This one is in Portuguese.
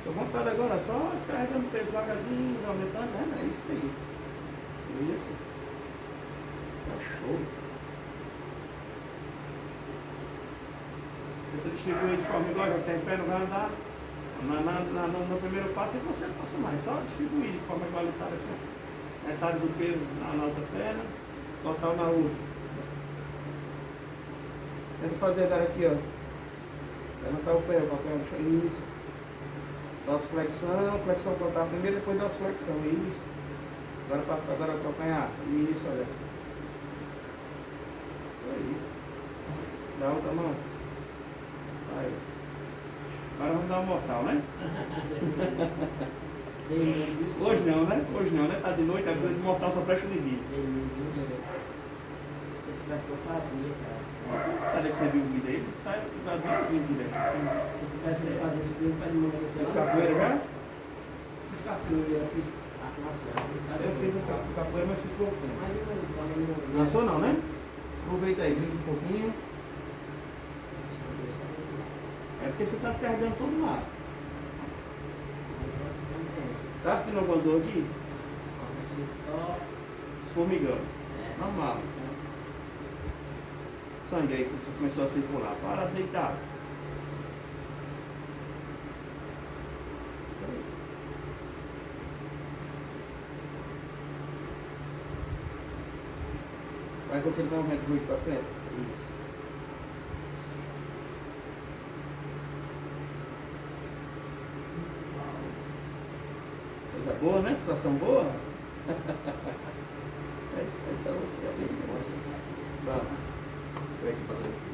Tô vontade agora, só descarregando o peso devagarzinho, aumentando, né? É isso aí. Isso. Tá show. Tenta distribuir de forma igual, já tem pé, não vai andar. No primeiro passo é que você faça mais, só distribuir de forma igualitária assim. Metade do peso na outra perna, total na outra. Tenta fazer agora aqui, ó. Levantar o pé, o papel no chão, isso. Dorsiflexão, flexão plantar primeiro, depois dorsiflexão, isso. Agora calcanhar, isso, olha. Isso aí. Dá outra mão. Aí. Agora vamos dar um mortal, né? Hoje não, né? Tá de noite, a vida de mortal só presta de dia. Se soubesse que eu fazia, cara. Cadê que você viu o vídeo aí? Sai da vídeo direto. Se eu soubesse que eu fazia isso, eu pedi uma vez. Fez capoeira já? Fiz capoeira, eu fiz arte marcial. Eu fiz a capoeira, mas fiz pouco tempo. Mas eu não. Dançou não, né? Aproveita aí, brinca um pouquinho. É porque você está descarregando todo lá. Tá assistindo alguma dor aqui? Só Formigão. Normal. Sangue aí que você começou a circular. Para de deitar. Faz aquele movimento de para frente. Isso. Coisa boa, né? Sensação boa? É isso, é você. Vamos. Vem aqui para ver.